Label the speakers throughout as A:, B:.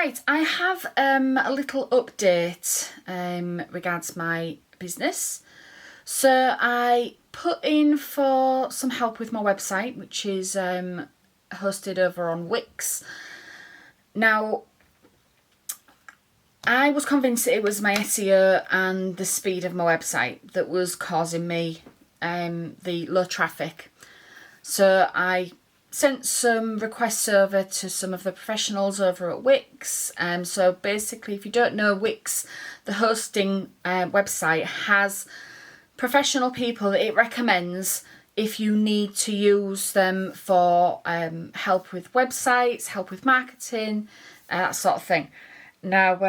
A: Right, I have a little update regards my business. So I put in for some help with my website, which is hosted over on Wix. Now, I was convinced that it was my SEO and the speed of my website that was causing me the low traffic. So I sent some requests over to some of the professionals over at Wix. So basically, if you don't know, Wix, the hosting website, has professional people that it recommends if you need to use them for help with websites, help with marketing, that sort of thing. Now,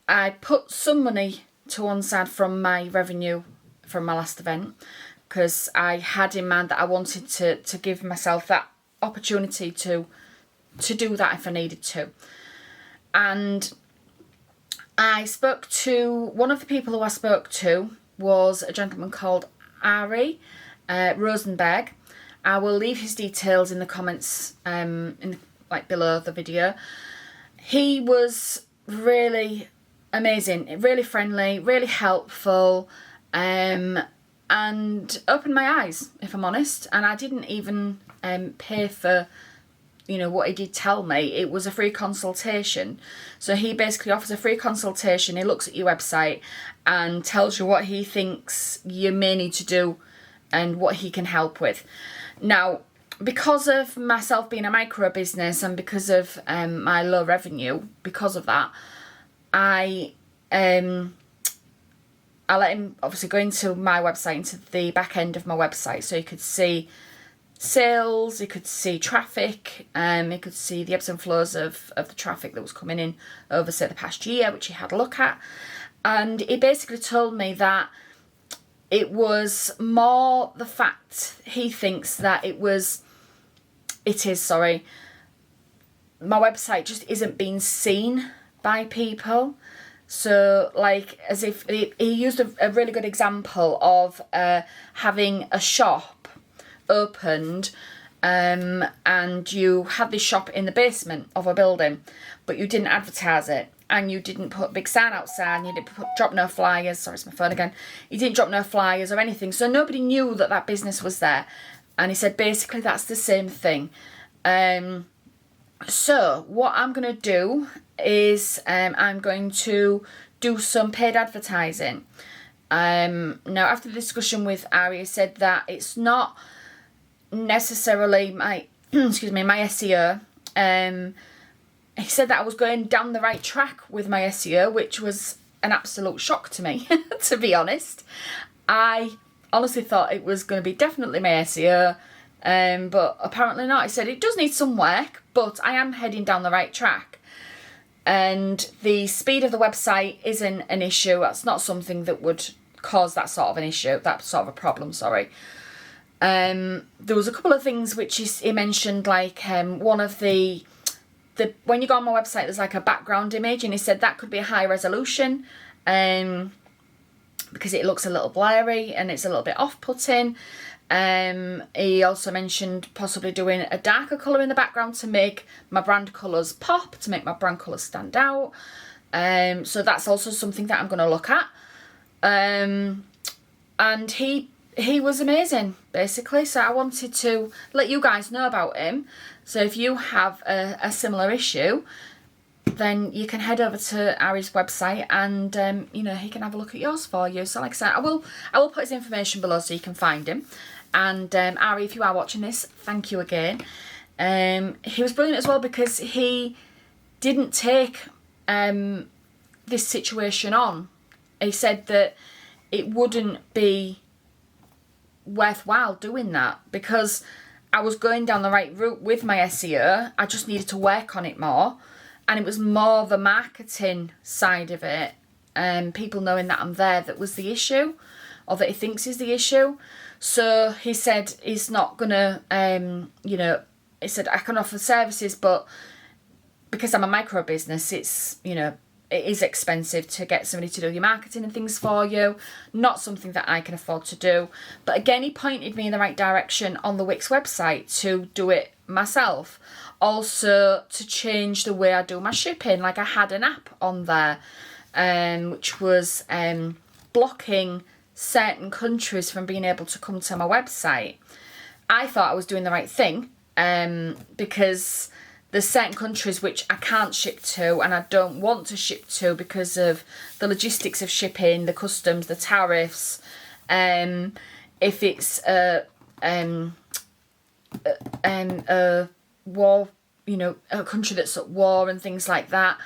A: I put some money to one side from my revenue from my last event, because I had in mind that I wanted to give myself that opportunity to do that if I needed to. And I spoke to, one of the people who I spoke to was a gentleman called Ari Rosenburg. I will leave his details in the comments below the video. He was really amazing, really friendly, really helpful, and opened my eyes, if I'm honest. And I didn't even pay for, what he did tell me. It was a free consultation. So he basically offers a free consultation. He looks at your website and tells you what he thinks you may need to do and what he can help with. Now, because of myself being a micro business and because of my low revenue, because of that, I let him obviously go into my website, into the back end of my website, so you could see sales, you could see traffic, you could see the ebbs and flows of the traffic that was coming in over, say, the past year, which he had a look at. And he basically told me that it was more the fact he thinks that my website just isn't being seen by people. So, as if he used a really good example of having a shop opened, and you had this shop in the basement of a building, but you didn't advertise it, and you didn't put a big sign outside, and you didn't drop no flyers. Sorry, it's my phone again. You didn't drop no flyers or anything, so nobody knew that business was there. And he said basically that's the same thing. So what I'm going to do is I'm going to do some paid advertising. Now, after the discussion with Ari, he said that it's not necessarily my my SEO. He said that I was going down the right track with my SEO, which was an absolute shock to me, to be honest. I honestly thought it was going to be definitely my SEO, but apparently not. He said it does need some work, but I am heading down the right track. And the speed of the website isn't an issue. That's not something that would cause that sort of an issue, that sort of a problem, sorry. There was a couple of things which he mentioned, one of the when you go on my website, there's a background image, and he said that could be a high resolution, because it looks a little blurry and it's a little bit off-putting. He also mentioned possibly doing a darker colour in the background to make my brand colours pop, to make my brand colours stand out. So that's also something that I'm going to look at. And he was amazing, basically. So I wanted to let you guys know about him. So if you have a similar issue, then you can head over to Ari's website and, he can have a look at yours for you. So like I said, I will put his information below so you can find him. And Ari, if you are watching this, thank you again. He was brilliant as well because he didn't take this situation on. He said that it wouldn't be worthwhile doing that because I was going down the right route with my SEO. I just needed to work on it more. And it was more the marketing side of it, people knowing that I'm there, that was the issue, or that he thinks is the issue. So he said he's not going to, he said I can offer services, but because I'm a micro business, it's, it is expensive to get somebody to do your marketing and things for you. Not something that I can afford to do. But again, he pointed me in the right direction on the Wix website to do it myself. Also to change the way I do my shipping. Like I had an app on there which was blocking certain countries from being able to come to my website. I thought I was doing the right thing because there's certain countries which I can't ship to and I don't want to ship to because of the logistics of shipping, the customs, the tariffs. If it's a war, you know, a country that's at war and things like that,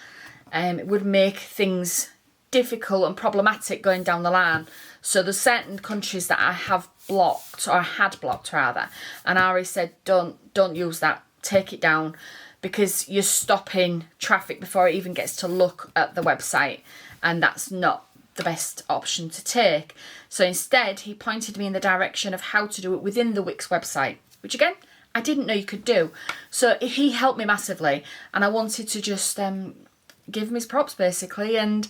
A: it would make things difficult and problematic going down the line. So there's certain countries that I have blocked, or had blocked rather, and Ari said don't use that, take it down, because you're stopping traffic before it even gets to look at the website, and that's not the best option to take. So instead he pointed me in the direction of how to do it within the Wix website, which again I didn't know you could do. So he helped me massively, and I wanted to just give him his props basically, and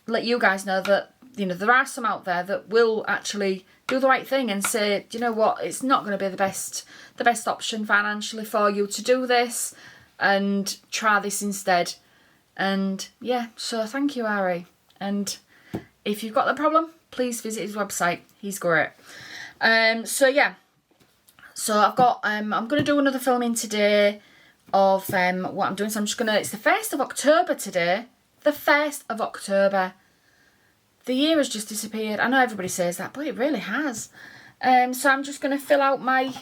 A: let you guys know that, you know, there are some out there that will actually do the right thing and say, you know what, it's not going to be the best option financially for you to do this, and try this instead. And yeah, so thank you, Ari. And if you've got the problem, please visit his website. He's great. So yeah, so I've got I'm going to do another filming today of what I'm doing. So I'm just gonna, it's the 1st of October today. The 1st of October. The year has just disappeared. I know everybody says that, but it really has. So I'm just going to fill out my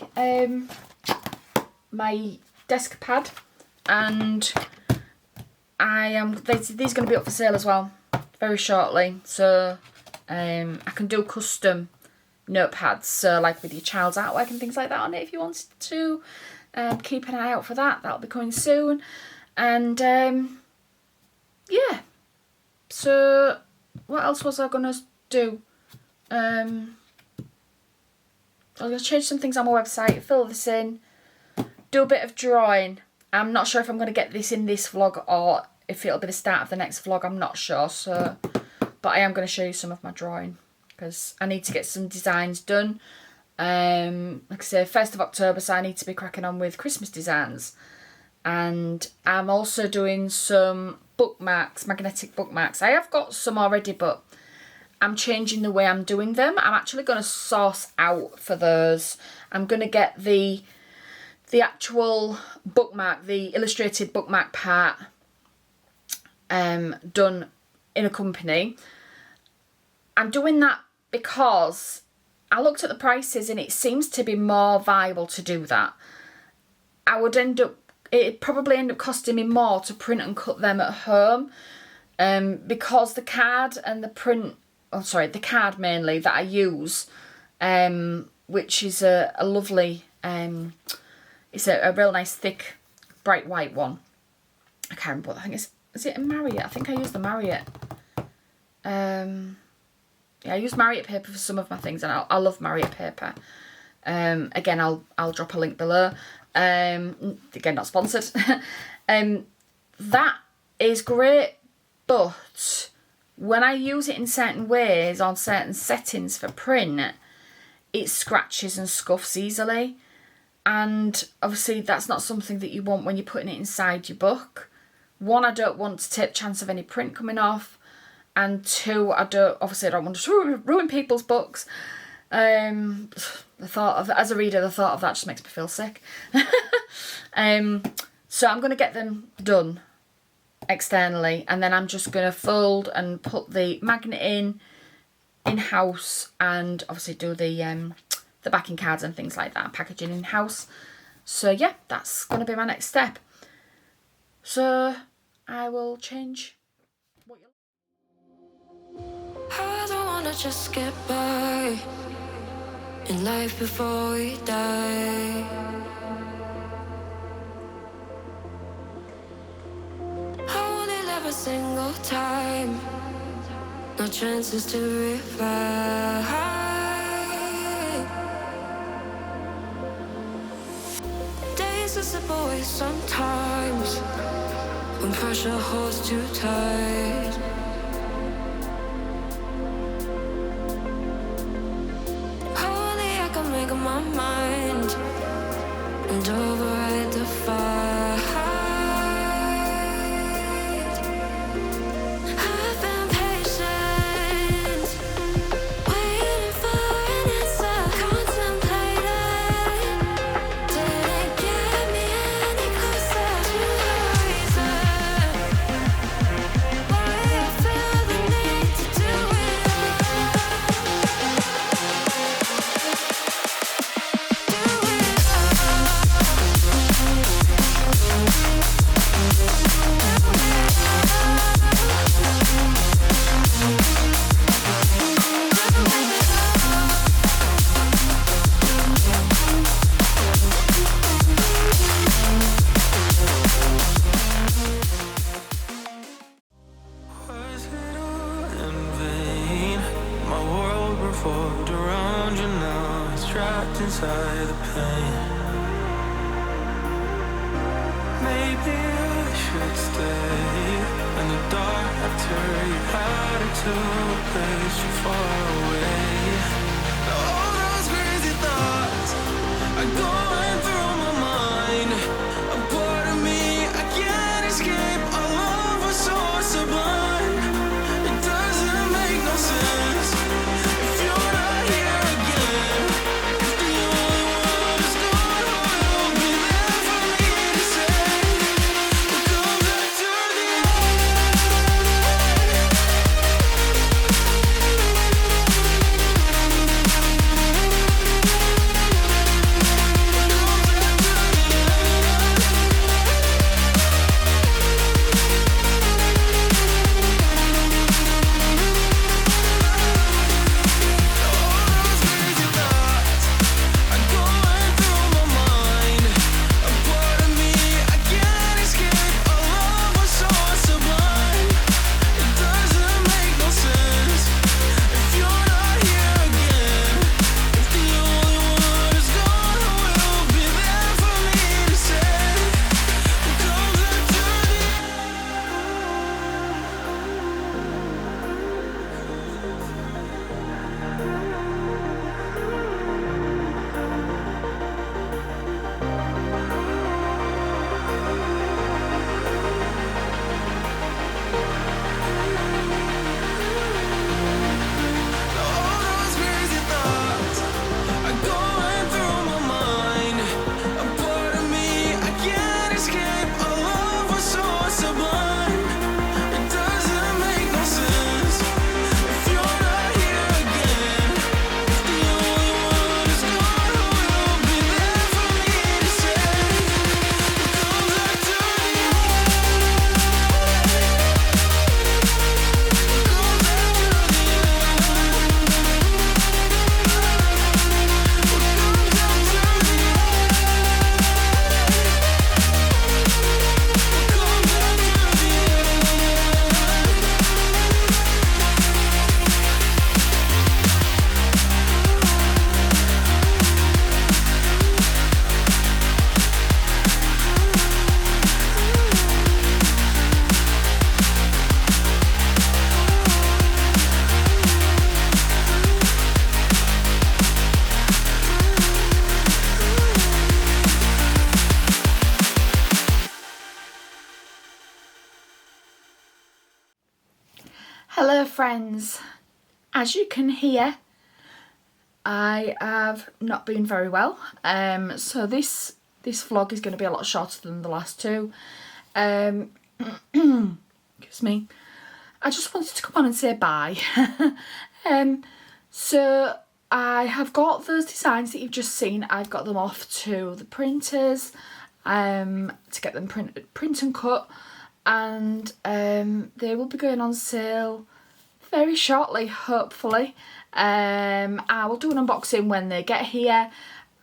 A: my desk pad, and these are going to be up for sale as well very shortly. So I can do custom notepads, so like with your child's artwork and things like that on it if you wanted to. Keep an eye out for that. That'll be coming soon. And yeah, so what else was I gonna do? I was gonna change some things on my website, fill this in, do a bit of drawing. I'm not sure if I'm gonna get this in this vlog or if it'll be the start of the next vlog. I'm not sure. So, but I am gonna show you some of my drawing because I need to get some designs done. Like I say, 1st of October, so I need to be cracking on with Christmas designs. And I'm also doing some bookmarks, magnetic bookmarks. I have got some already, but I'm changing the way I'm doing them. I'm actually going to source out for those. I'm going to get the actual bookmark, the illustrated bookmark part done in a company. I'm doing that because I looked at the prices and it seems to be more viable to do that. It'd probably end up costing me more to print and cut them at home, because the card and the print, the card mainly that I use, which is a lovely, it's a real nice thick bright white one. I can't remember, I think is it a Marrutt? I think I used the Marrutt. Yeah, I use Marrutt paper for some of my things, and I love Marrutt paper. Again, I'll drop a link below. Again, not sponsored. That is great, but when I use it in certain ways on certain settings for print, it scratches and scuffs easily, and obviously that's not something that you want when you're putting it inside your book. One, I don't want to take the chance of any print coming off, and two, I don't want to ruin people's books. The thought of, as a reader, the thought of that just makes me feel sick. So I'm going to get them done externally, and then I'm just going to fold and put the magnet in-house, and obviously do the backing cards and things like that, packaging in-house. So yeah, that's going to be my next step. So I will change what you're...
B: I don't wanna just get by in life before we die. I wanna live a single time, no chances to revive. Days are slip away sometimes when pressure holds too tight. Make up my mind and override
C: trapped inside the pain. Maybe I should stay in the dark after you had it to a place too far away. All those crazy thoughts are going through my mind. A part of me I can't escape. Our love was so sublime. It doesn't make no sense if you're not here again. If the only one who's gone who will be there for me to say, what comes after the
A: Hello friends, as you can hear, I have not been very well, so this vlog is going to be a lot shorter than the last two. Excuse me. I just wanted to come on and say bye. So I have got those designs that you've just seen. I've got them off to the printers to get them print and cut, and they will be going on sale very shortly, hopefully. I will do an unboxing when they get here,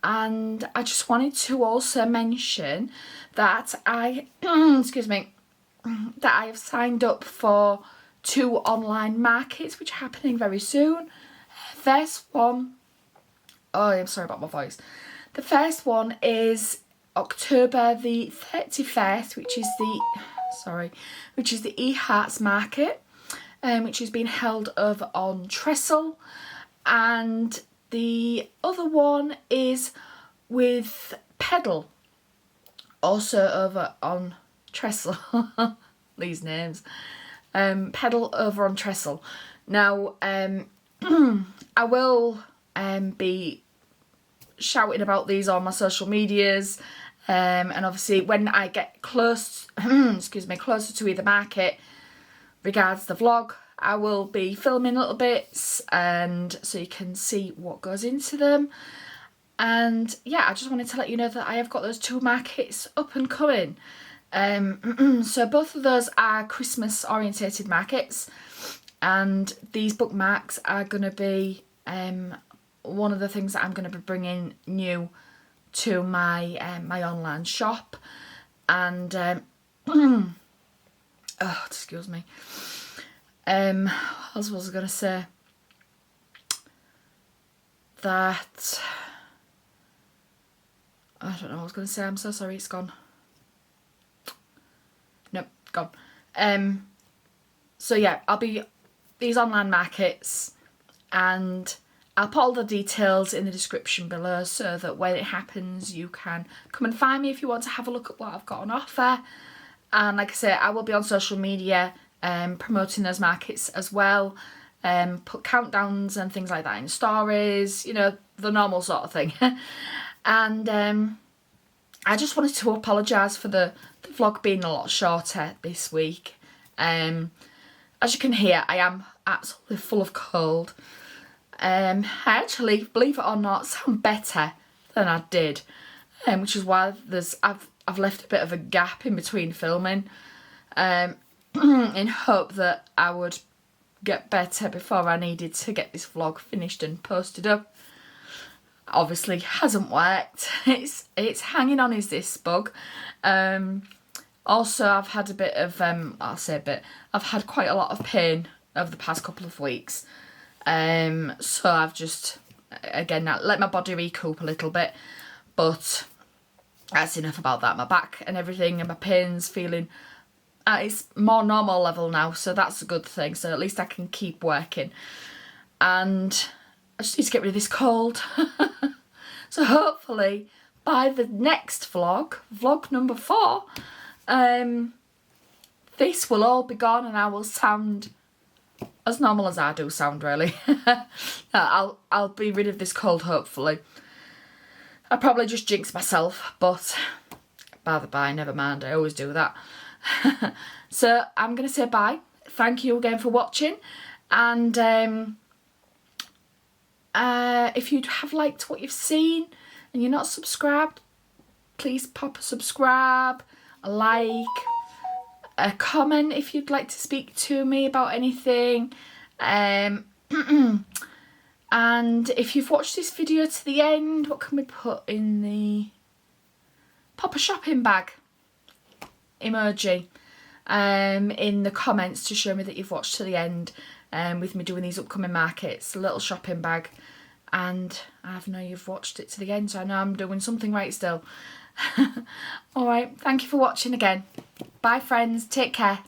A: and I just wanted to also mention that I excuse me, that I have signed up for 2 online markets which are happening very soon. First one, oh, I'm sorry about my voice. The first one is October the 31st, which is the eHearts market, which is being held over on Trestle, and the other one is with Pedal, also over on Trestle. These names. Pedal over on Trestle. Now, I will be shouting about these on my social medias, and obviously when I get close, closer to either market, regards the vlog, I will be filming little bits, and so you can see what goes into them. And yeah, I just wanted to let you know that I have got those 2 markets up and coming. So both of those are Christmas orientated markets, and these bookmarks are going to be one of the things that I'm going to be bringing new to my my online shop. And oh, excuse me, what else was I going to say? That I don't know what I was going to say. I'm so sorry, it's gone. Nope, gone. So yeah, I'll be these online markets, and I'll put all the details in the description below so that when it happens you can come and find me if you want to have a look at what I've got on offer. And like I say, I will be on social media promoting those markets as well. Put countdowns and things like that in stories, you know, the normal sort of thing. And I just wanted to apologise for the vlog being a lot shorter this week. As you can hear, I am absolutely full of cold. I actually, believe it or not, sound better than I did, which is why I've left a bit of a gap in between filming, in hope that I would get better before I needed to get this vlog finished and posted up. Obviously hasn't worked. It's hanging on is this bug. Also, I've had a bit of I've had quite a lot of pain over the past couple of weeks. So I've just, again, let my body recoup a little bit, but that's enough about that. My back and everything and my pain's feeling at its more normal level now, so that's a good thing. So at least I can keep working, and I just need to get rid of this cold. So hopefully by the next vlog number 4, this will all be gone and I will sound as normal as I do sound, really. I'll be rid of this cold, hopefully. I probably just jinxed myself, but by the by, never mind, I always do that. So I'm going to say bye. Thank you again for watching, and if you have liked what you've seen and you're not subscribed, please pop a subscribe, a like, a comment if you'd like to speak to me about anything. And if you've watched this video to the end, what can we put in the... Pop a shopping bag emoji in the comments to show me that you've watched to the end with me doing these upcoming markets. A little shopping bag, and I know you've watched it to the end, so I know I'm doing something right still. Alright, thank you for watching again. Bye friends, take care.